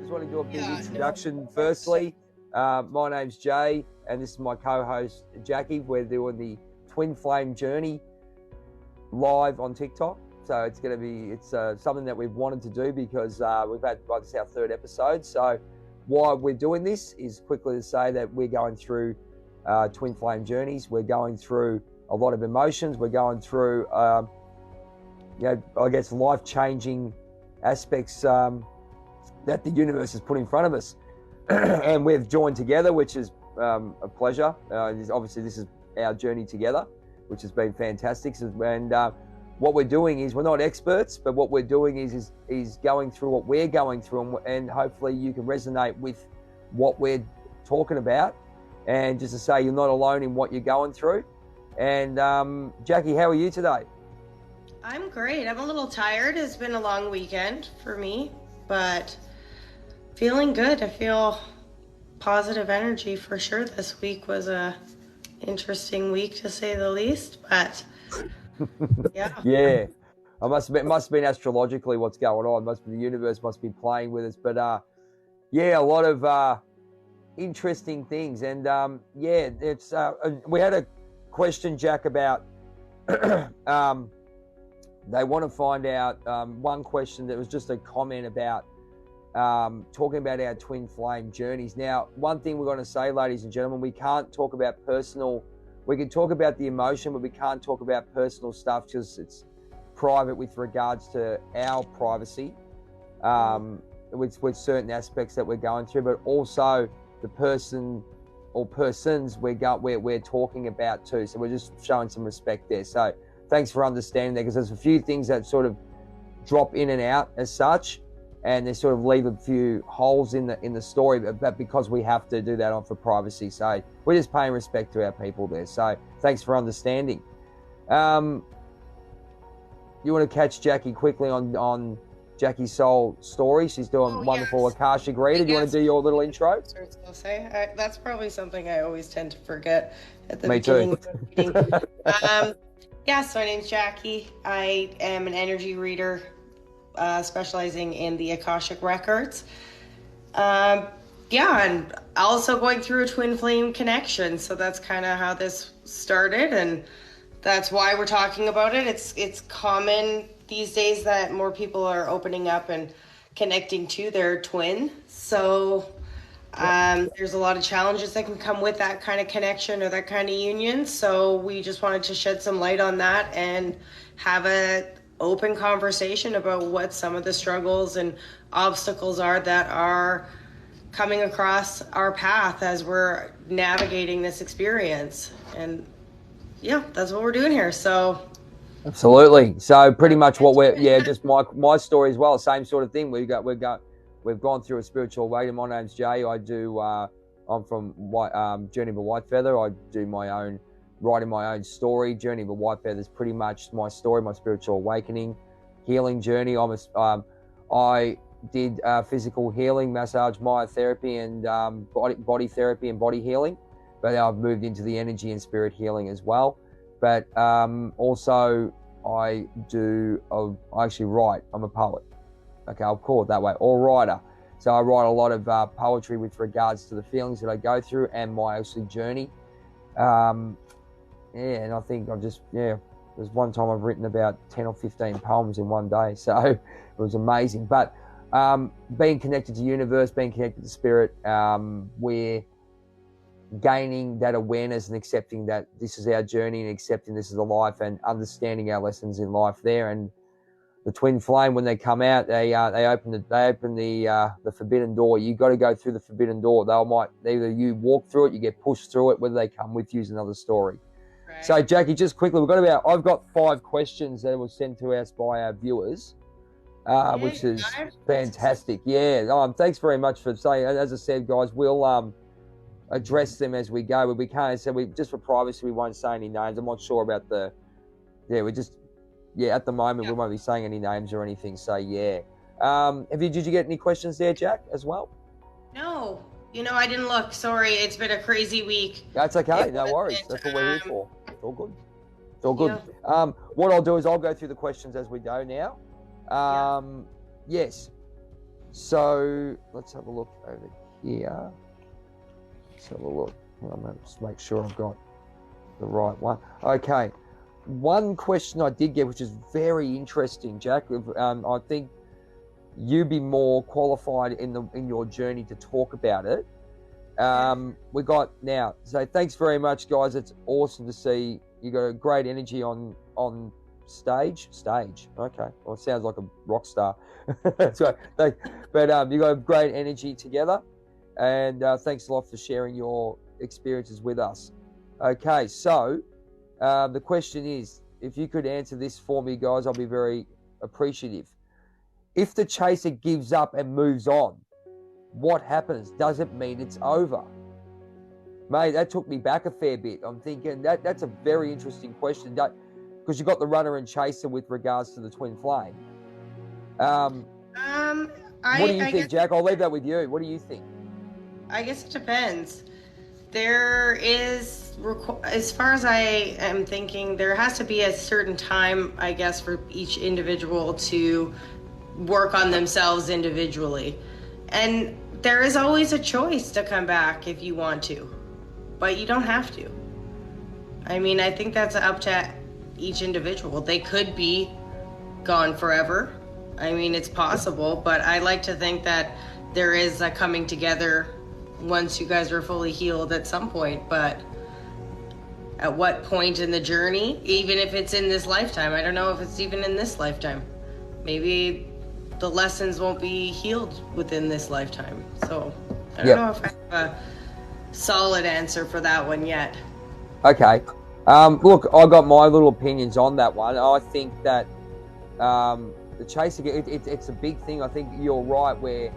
just want to do a big introduction. Firstly, my name's Jay, and this is my co-host Jackie. We're doing the Twin Flame Journey live on TikTok. So it's going to be, it's something that we've wanted to do because we've had, like, this is our third episode. So why we're doing this is quickly to say that we're going through twin flame journeys. We're going through a lot of emotions. We're going through, I guess, life-changing aspects that the universe has put in front of us. And we've joined together, which is a pleasure. Obviously, this is our journey together, which has been fantastic. And what we're doing is, we're not experts, but what we're doing is going through what we're going through, and hopefully you can resonate with what we're talking about. And just to say, you're not alone in what you're going through. And Jackie, how are you today? I'm great. I'm a little tired. It's been a long weekend for me, but feeling good. I feel positive energy for sure. This week was a interesting week, to say the least, but yeah. Yeah. It must have been astrologically what's going on. The universe must be playing with us. But a lot of interesting things. And it's we had a question, Jack, about they want to find out one question that was just a comment about talking about our twin flame journeys. Now, one thing we're going to say, ladies and gentlemen, we can't talk about personal. We can talk about the emotion, but we can't talk about personal stuff because it's private with regards to our privacy, with certain aspects that we're going through, but also the person or persons we're talking about too. So we're just showing some respect there. So thanks for understanding that, because there's a few things that sort of drop in and out as such, and they sort of leave a few holes in the story, but because we have to do that for privacy. So we're just paying respect to our people there. So thanks for understanding. You want to catch Jackie quickly on Jackie's soul story? She's doing wonderful Akashic reader. Do you want to do your little intro? That's probably something I always tend to forget at the Me beginning too. of the meeting. So my name's Jackie. I am an energy reader, specializing in the Akashic records. And also going through a twin flame connection. So that's kind of how this started, and that's why we're talking about it. It's common these days that more people are opening up and connecting to their twin. So there's a lot of challenges that can come with that kind of connection or that kind of union. So we just wanted to shed some light on that and have a open conversation about what some of the struggles and obstacles are that are coming across our path as we're navigating this experience. And that's what we're doing here. So absolutely. So pretty much what just my story as well, same sort of thing. We've gone through a spiritual awakening. My name's Jay. I'm from Journey of a Whitefeather. I do writing my own story. Journey of a Whitefeather is pretty much my story, my spiritual awakening, healing journey. I did physical healing, massage, myotherapy, and body therapy and body healing. But I've moved into the energy and spirit healing as well. But also I actually write. I'm a poet. Okay, I'll call it that way, or writer. So I write a lot of poetry with regards to the feelings that I go through and my actual journey. And I think there's one time I've written about 10 or 15 poems in one day. So it was amazing. But being connected to universe, being connected to spirit, we're gaining that awareness and accepting that this is our journey and accepting this is a life and understanding our lessons in life there. And the twin flame, when they come out, they open the forbidden door. You got to go through the forbidden door. Either you walk through it, you get pushed through it. Whether they come with you is another story. Right. So Jackie, just quickly, I've got 5 questions that were sent to us by our viewers, which is fantastic. Yeah, thanks very much for saying. As I said, guys, we'll address them as we go, but we can't. So just for privacy, we won't say any names. I'm not sure about at the moment, we won't be saying any names or anything. So did you get any questions there, Jack, as well? No, I didn't look. Sorry, it's been a crazy week. That's okay. No worries. That's what we're here for. It's all good. It's all good. Yeah. What I'll do is I'll go through the questions as we go now. Yes. So let's have a look over here. Let's have a look. I'm going to just make sure I've got the right one. Okay. One question I did get, which is very interesting, Jack. I think you'd be more qualified in your journey to talk about it. We got now. So thanks very much, guys. It's awesome to see you got a great energy on stage. Okay. Well, it sounds like a rock star. That's right. But you got great energy together, and thanks a lot for sharing your experiences with us. Okay, so the question is, if you could answer this for me, guys, I'll be very appreciative. If the chaser gives up and moves on, what happens? Does it mean it's over? Mate, that took me back a fair bit. I'm thinking that's a very interesting question, because you got the runner and chaser with regards to the twin flame. What do you think, Jack? I'll leave that with you. What do you think? I guess it depends. There is, as far as I am thinking, there has to be a certain time, I guess, for each individual to work on themselves individually. And there is always a choice to come back if you want to, but you don't have to. I mean, I think that's up to each individual. They could be gone forever. I mean, it's possible, but I like to think that there is a coming together once you guys are fully healed at some point. But at what point in the journey, even if it's in this lifetime, I don't know if it's even in this lifetime. Maybe the lessons won't be healed within this lifetime. So I don't know if I have a solid answer for that one yet. Okay. Look, I got my little opinions on that one. I think that the chase, it's a big thing. I think you're right, where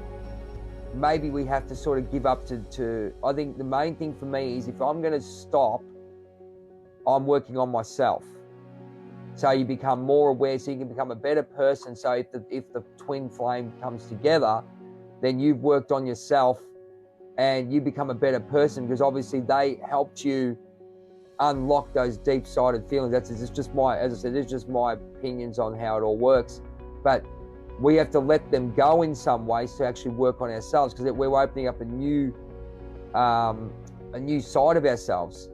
maybe we have to sort of give up to I think the main thing for me is, if I'm going to stop, I'm working on myself. So you become more aware, so you can become a better person. So if the twin flame comes together, then you've worked on yourself and you become a better person, because obviously they helped you unlock those deep-sided feelings. As I said, it's just my opinions on how it all works. But we have to let them go in some ways to actually work on ourselves, because we're opening up a new side of ourselves,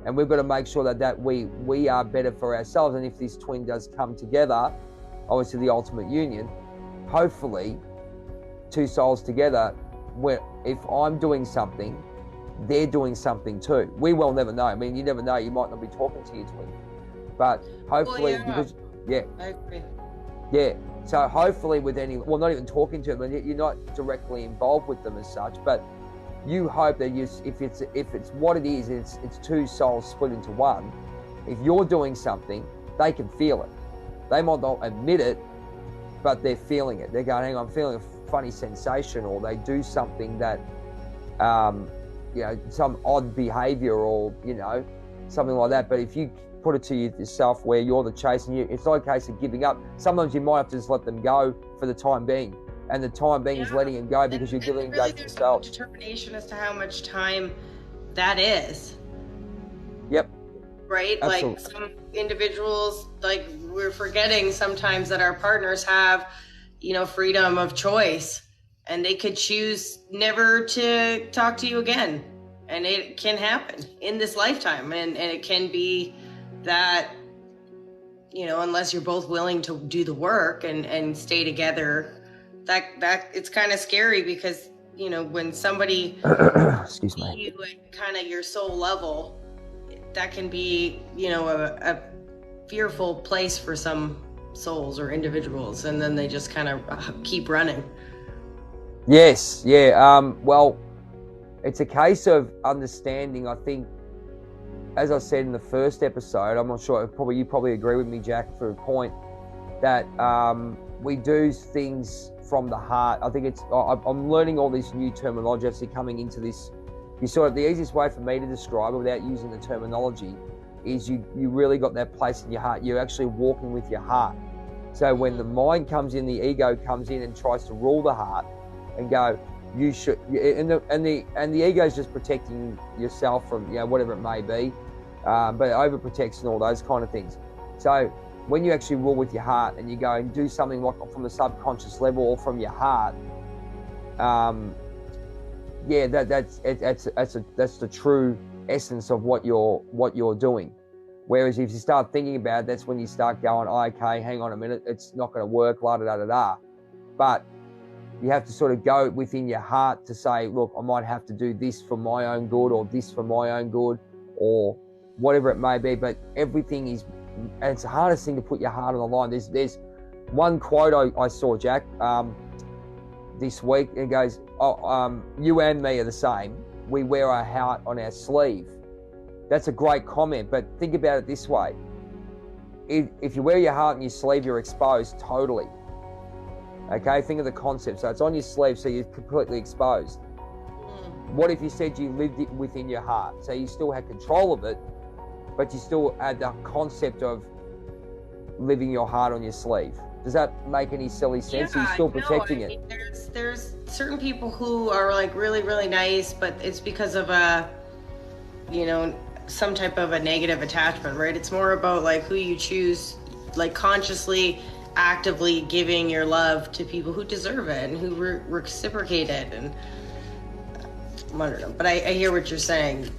and we've got to make sure that we are better for ourselves. And if this twin does come together, obviously the ultimate union, hopefully two souls together, where if I'm doing something, they're doing something too. We will never know. I mean, you never know. You might not be talking to your twin, but hopefully, I agree. Yeah. So hopefully not even talking to them, you're not directly involved with them as such, but you hope that if it's what it is, it's two souls split into one. If you're doing something, they can feel it. They might not admit it, but they're feeling it. They're going, hang on, I'm feeling a funny sensation, or they do something that, some odd behavior, or, something like that. But if you put it to yourself where you're the chase, and it's not a case of giving up. Sometimes you might have to just let them go for the time being, and the time being is letting them go, because you're giving them go for yourself. There's no determination as to how much time that is. Yep. Right? Absolutely. Like some individuals, like we're forgetting sometimes that our partners have, freedom of choice, and they could choose never to talk to you again. And it can happen in this lifetime. And it can be that, unless you're both willing to do the work and stay together, that it's kind of scary, because, when somebody excuse me, you at kind of your soul level, that can be, a fearful place for some souls or individuals, and then they just kind of keep running. Yes. Yeah. Well, it's a case of understanding. I think, as I said in the first episode, I'm not sure, you probably agree with me, Jack, for a point, that we do things from the heart. I think I'm learning all this new terminology, actually coming into this. The easiest way for me to describe it without using the terminology is you really got that place in your heart. You're actually walking with your heart. So when the mind comes in, the ego comes in and tries to rule the heart and go, you should, and the ego is just protecting yourself from whatever it may be, but it overprotects and all those kind of things. So when you actually rule with your heart and you go and do something like from the subconscious level or from your heart, yeah, that's the true essence of what you're doing. Whereas if you start thinking about it, that's when you start going, oh, okay, hang on a minute, it's not going to work, la da da da da. But you have to sort of go within your heart to say, look, I might have to do this for my own good, or this for my own good, or whatever it may be. But everything is, and it's the hardest thing to put your heart on the line. There's one quote I saw, Jack, this week. It goes, you and me are the same. We wear our heart on our sleeve. That's a great comment, but think about it this way. If you wear your heart on your sleeve, you're exposed totally. Okay, think of the concept. So it's on your sleeve, so you're completely exposed. What if you said you lived it within your heart? So you still had control of it, but you still had the concept of living your heart on your sleeve. Does that make any silly sense? Yeah, Are you still protecting it? There's certain people who are like really, really nice, but it's because of a, some type of a negative attachment, right? It's more about like who you choose, like consciously, actively giving your love to people who deserve it and who reciprocate it. And I don't know, but I hear what you're saying.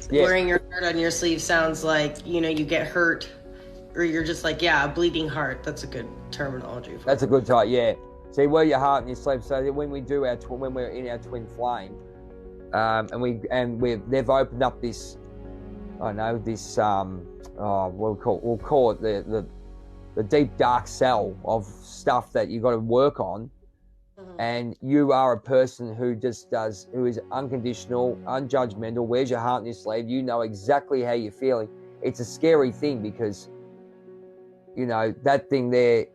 Yeah. Wearing your heart on your sleeve sounds like, you get hurt, or you're just like, a bleeding heart. That's a good terminology. That's a good type, yeah. So you wear your heart on your sleeve. So when we do when we're in our twin flame, they've opened up this, we'll call it the deep dark cell of stuff that you've got to work on. Mm-hmm. And you are a person who is unconditional, unjudgmental, wears your heart on your sleeve. You know exactly how you're feeling. It's a scary thing because, that thing there,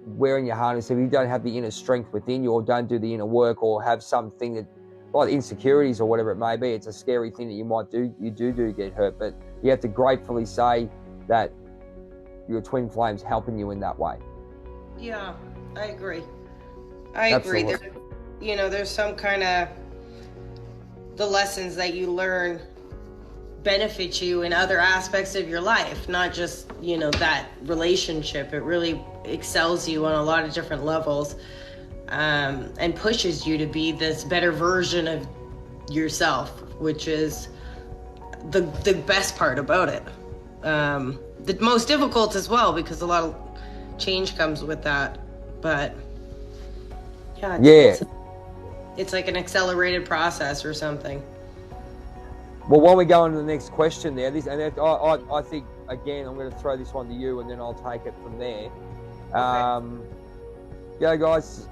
wearing your heart on your sleeve, you don't have the inner strength within you, or don't do the inner work, or have something that, like insecurities or whatever it may be. It's a scary thing that you might do. You do get hurt, but you have to gratefully say that your twin flame's helping you in that way. Yeah, I agree. Agree. There's some kind of, the lessons that you learn benefit you in other aspects of your life, not just, that relationship. It really excels you on a lot of different levels, and pushes you to be this better version of yourself, which is the best part about it. The most difficult as well, because a lot of change comes with that. But it's like an accelerated process or something. Well, while we go on to the next question there, I think, again, I'm going to throw this one to you, and then I'll take it from there. Okay. Yeah, guys,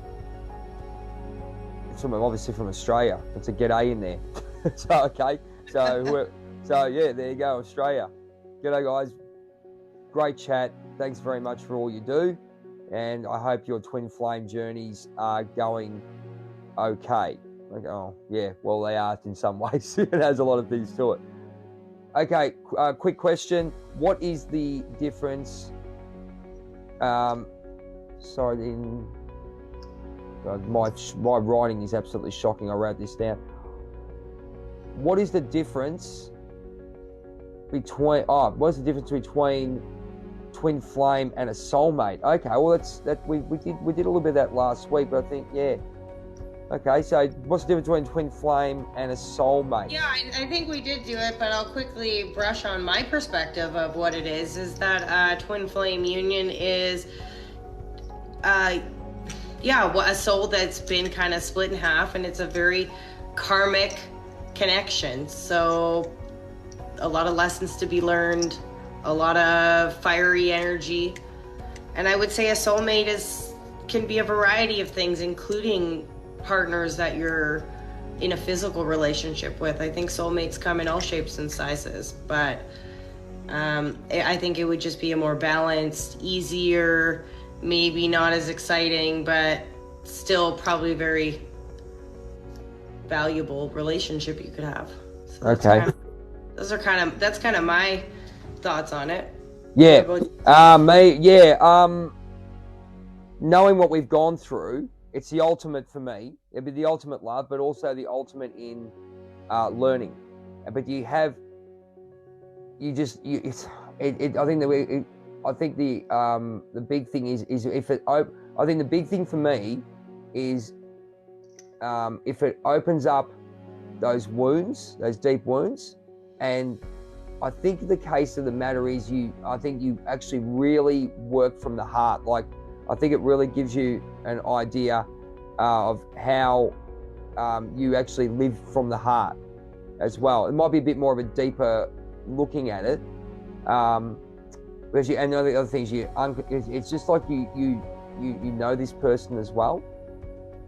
it's obviously from Australia. It's a g'day in there. So yeah, there you go, Australia. G'day, guys. Great chat. Thanks very much for all you do, and I hope your twin flame journeys are going okay. Oh, yeah, well, they are in some ways. It has a lot of things to it. Okay, quick question. What is the difference? My writing is absolutely shocking. I wrote this down. What is the difference between twin flame and a soulmate? Okay, well, we did a little bit of that last week, but I think, yeah. Okay, so what's the difference between twin flame and a soulmate? Yeah, I think we did do it, but I'll quickly brush on my perspective of what it is that twin flame union is, a soul that's been kind of split in half, and it's a very karmic connection. So a lot of lessons to be learned, a lot of fiery energy. And I would say a soulmate can be a variety of things, including partners that you're in a physical relationship with. I think soulmates come in all shapes and sizes, but I think it would just be a more balanced, easier, maybe not as exciting, but still probably very valuable relationship you could have. So okay. That's kind of my thoughts on it. Yeah. Knowing what we've gone through, it's the ultimate for me. It'd be the ultimate love, but also the ultimate in learning. But I think the big thing is I think the big thing for me is if it opens up those wounds, those deep wounds, and I think the case of the matter is I think you actually really work from the heart. Like, I think it really gives you an idea of how you actually live from the heart as well. It might be a bit more of a deeper looking at it. And the other things it's just like you know this person as well.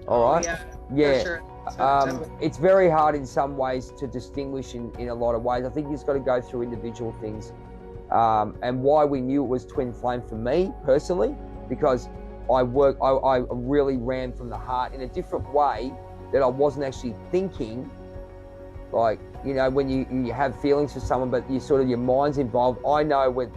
All right. Yeah. For sure. It's very hard in some ways to distinguish in a lot of ways. I think you've got to go through individual things. And why we knew it was twin flame for me personally, because I really ran from the heart in a different way that I wasn't actually thinking. Like, you know, when you have feelings for someone, but your mind's involved. I know when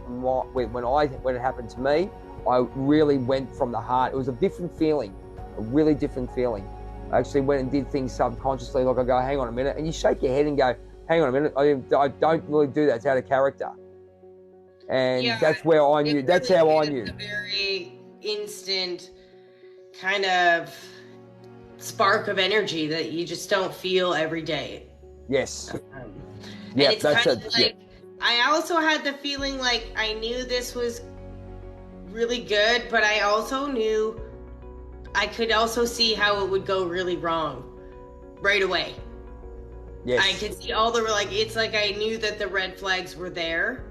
it happened to me, I really went from the heart. It was a different feeling, a really different feeling. I actually went and did things subconsciously. Like, I go, hang on a minute, and you shake your head and go, hang on a minute. I don't really do that. It's out of character. And that's where I knew. That's how I knew. A very instant kind of spark of energy that you just don't feel every day. Yes. And it's kind of like, I also had the feeling like I knew this was really good, but I also knew I could also see how it would go really wrong right away. Yes. I could see all the, like, it's like I knew that the red flags were there.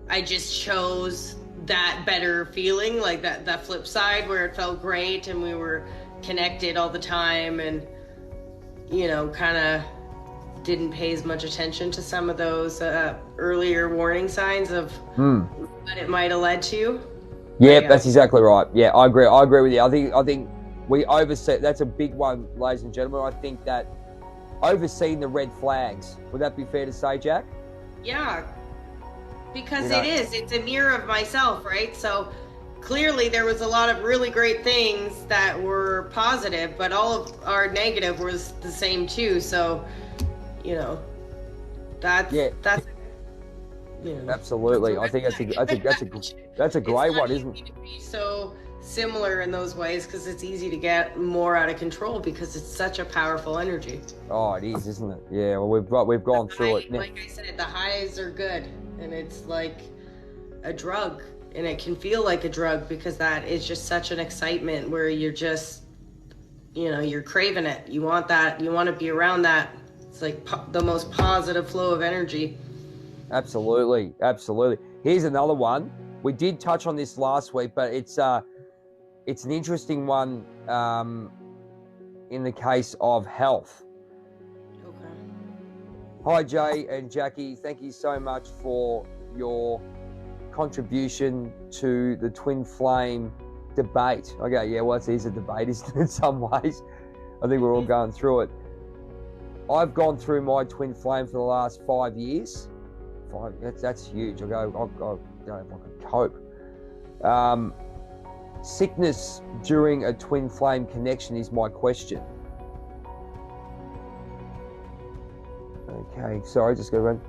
I just chose that better feeling, like that flip side where it felt great and we were connected all the time, and, you know, kind of didn't pay as much attention to some of those earlier warning signs of what it might have led to. Yeah, that's exactly right. Yeah, I agree with you. I think we oversee. That's a big one, ladies and gentlemen. I think that overseeing the red flags. Would that be fair to say, Jack? Yeah, because it's a mirror of myself, right? So clearly there was a lot of really great things that were positive, but all of our negative was the same too. So, you know, that's you know, absolutely. I think that's a great one, isn't it? It's not easy to be so similar in those ways, because it's easy to get more out of control because it's such a powerful energy. Oh, it is, isn't it? Yeah. Well, we've gone through it. Like I said, the highs are good, and it's like a drug, and it can feel like a drug because that is just such an excitement where you're just, you know, you're craving it. You want that. You want to be around that. It's like the most positive flow of energy. Absolutely. Here's another one. We did touch on this last week, but it's an interesting one in the case of health. Okay. Hi, Jay and Jackie. Thank you so much for your contribution to the twin flame debate. Okay, yeah, well, it is a debate, isn't it, in some ways? I think we're all going through it. I've gone through my twin flame for the last 5 years. That's huge. I don't know if I could cope. Sickness during a twin flame connection is my question. Okay, sorry, just go run.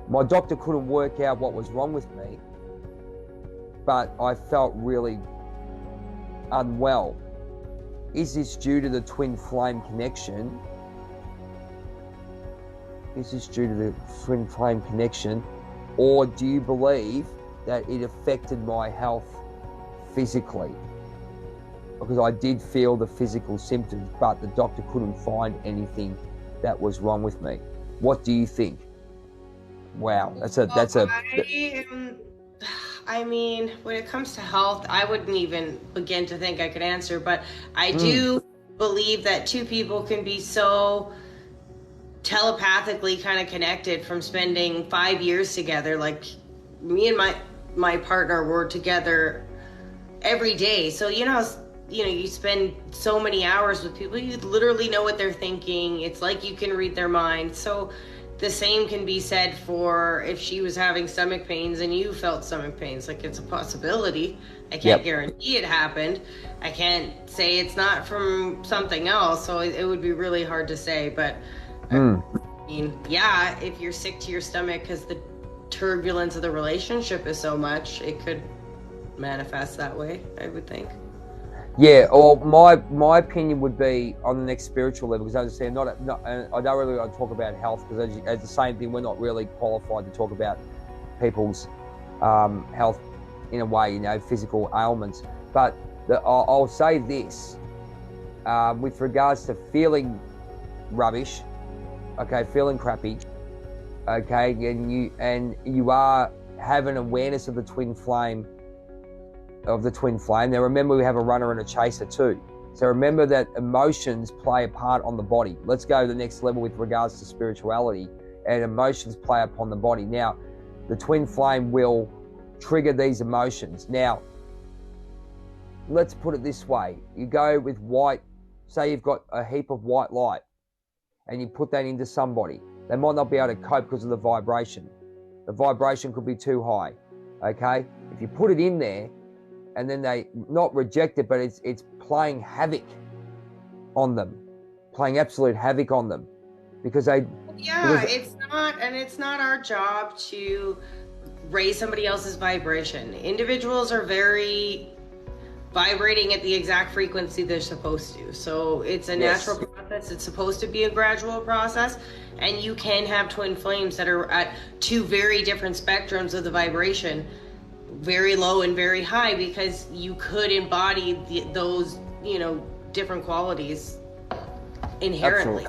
My doctor couldn't work out what was wrong with me, but I felt really unwell. Is this due to the twin flame connection? Or do you believe that it affected my health physically? Because I did feel the physical symptoms, but the doctor couldn't find anything that was wrong with me. What do you think? Wow, I mean, when it comes to health, I wouldn't even begin to think I could answer, but I do believe that two people can be so telepathically kind of connected from spending 5 years together. Like, me and my partner were together every day. So, you know, you spend so many hours with people, you literally know what they're thinking. It's like you can read their mind. So the same can be said for if she was having stomach pains and you felt stomach pains. Like, it's a possibility. I can't guarantee it happened. I can't say it's not from something else. So it would be really hard to say. But I mean, yeah, if you're sick to your stomach because the turbulence of the relationship is so much, it could manifest that way, I would think. Yeah, or my opinion would be on the next spiritual level, because as I say, I don't really want to talk about health, because as the same thing, we're not really qualified to talk about people's health in a way, you know, physical ailments. But I'll say this, with regards to feeling rubbish, okay, feeling crappy, okay, and you are have an awareness of the twin flame. Now remember, we have a runner and a chaser too. So remember that emotions play a part on the body. Let's go to the next level with regards to spirituality, and emotions play upon the body. Now, the twin flame will trigger these emotions. Now, let's put it this way. You go with white, say you've got a heap of white light, and you put that into somebody. They might not be able to cope because of the vibration. The vibration could be too high, okay? If you put it in there, and then they not reject it, but it's playing havoc on them, playing absolute havoc on them, because it's not our job to raise somebody else's vibration. Individuals are very vibrating at the exact frequency they're supposed to. So it's a natural process. It's supposed to be a gradual process, and you can have twin flames that are at two very different spectrums of the vibration, very low and very high, because you could embody those, you know, different qualities inherently.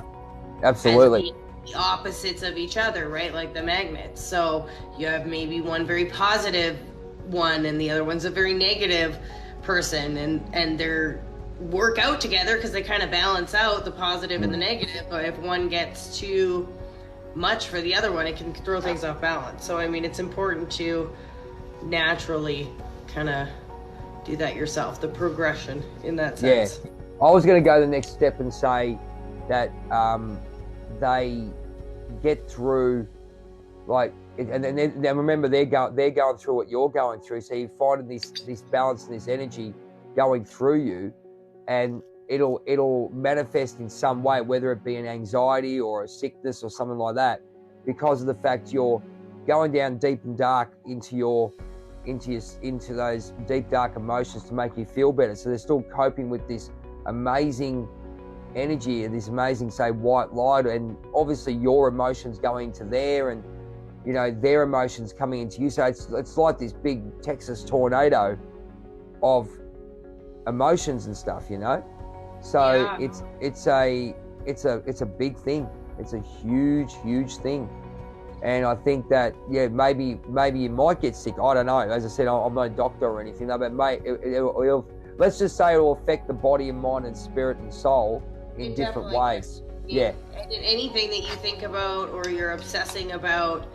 Absolutely. The opposites of each other, right? Like the magnets. So you have maybe one very positive one, and the other one's a very negative person, and they're work out together because they kind of balance out the positive and the negative. But if one gets too much for the other one, it can throw things off balance. So I mean, it's important to naturally kind of do that yourself, the progression in that sense. Yeah, I was going to go the next step and say that they get through, like, and then remember, they're going through what you're going through, so you find this balance and this energy going through you, and it'll manifest in some way, whether it be an anxiety or a sickness or something like that, because of the fact you're going down deep and dark into those deep dark emotions to make you feel better. So they're still coping with this amazing energy and this amazing, say, white light, and obviously your emotions going into there, and you know, their emotions coming into you. So it's like this big Texas tornado of emotions and stuff, you know. So it's a big thing. It's a huge thing. And I think that, yeah, maybe you might get sick. I don't know. As I said, I'm not a doctor or anything, though, but it'll, let's just say it will affect the body and mind and spirit and soul in different ways. Yeah. And anything that you think about or you're obsessing about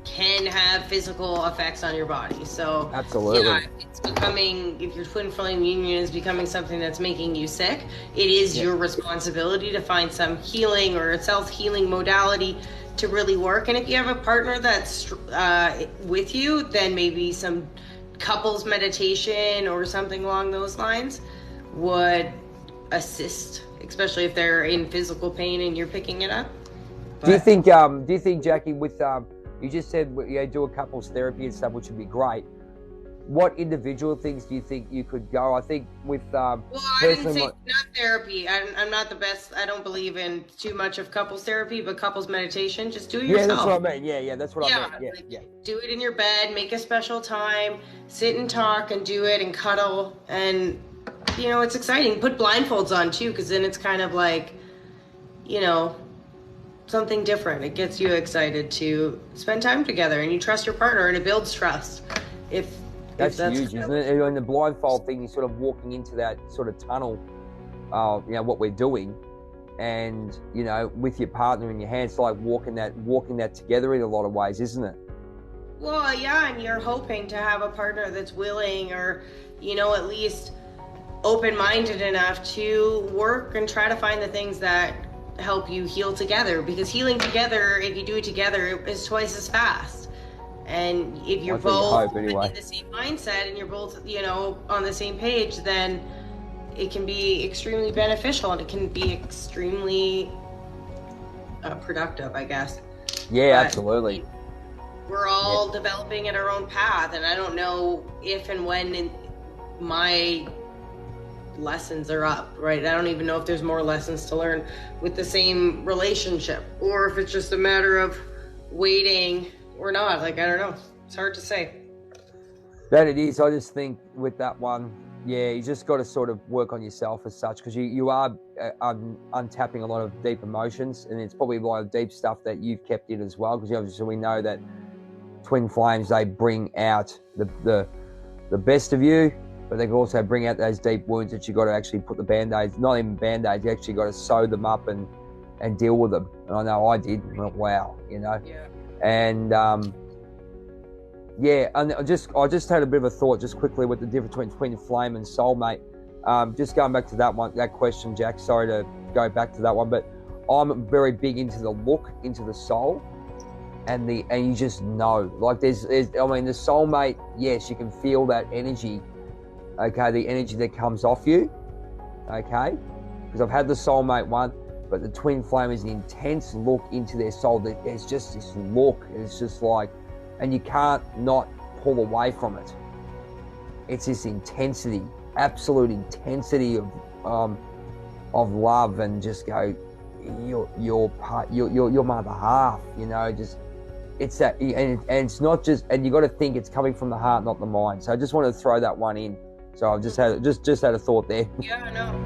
can have physical effects on your body. So absolutely, yeah, it's becoming, if your twin flame union is becoming something that's making you sick, it is your responsibility to find some healing or a self-healing modality to really work. And if you have a partner that's with you, then maybe some couples meditation or something along those lines would assist, especially if they're in physical pain and you're picking it up. But, do you think, Jackie, with you just said do a couples therapy and stuff, which would be great. What individual things do you think you could go? I think with well, I didn't say not therapy. I'm not the best. I don't believe in too much of couples therapy, but couples meditation, just do it yourself. Yeah, that's what I mean. Yeah, that's what I meant. Yeah. Do it in your bed, make a special time, sit and talk and do it and cuddle. And, you know, it's exciting. Put blindfolds on too, because then it's kind of like, you know, something different. It gets you excited to spend time together, and you trust your partner, and it builds trust. That's huge, isn't it? And the blindfold thing, you're sort of walking into that sort of tunnel of, you know, what we're doing, and, you know, with your partner in your hands, it's like walking that together in a lot of ways, isn't it? Well, yeah, and you're hoping to have a partner that's willing, or, you know, at least open-minded enough to work and try to find the things that help you heal together, because healing together, if you do it together, is twice as fast. And if you're both in the same mindset and you're both, you know, on the same page, then it can be extremely beneficial, and it can be extremely productive, I guess. Yeah, but absolutely. We're all developing at our own path, and I don't know if and when in my lessons are up, right? I don't even know if there's more lessons to learn with the same relationship, or if it's just a matter of waiting or not. Like, I don't know. It's hard to say. That it is. I just think with that one, yeah, you just got to sort of work on yourself as such, because you are untapping a lot of deep emotions, and it's probably a lot of deep stuff that you've kept in as well, because obviously we know that twin flames, they bring out the best of you, but they can also bring out those deep wounds that you got to actually put the band-aids, not even band-aids, you actually got to sew them up and deal with them. And I know I did. I went, wow, you know. Yeah. And yeah, and I just had a bit of a thought just quickly with the difference between twin flame and soulmate. Just going back to that question, Jack. Sorry to go back to that one, but I'm very big into the look, into the soul, and you just know, like there's I mean, the soulmate, yes, you can feel that energy. Okay, the energy that comes off you. Okay, because I've had the soulmate one, but the twin flame is an intense look into their soul. There's just this look. It's just like, and you can't not pull away from it. It's this intensity, absolute intensity of love, and just go, your mother half, you know, just, it's that, and it's not just, and you got to think it's coming from the heart, not the mind. So I just wanted to throw that one in. So I've just had a thought there. Yeah, no,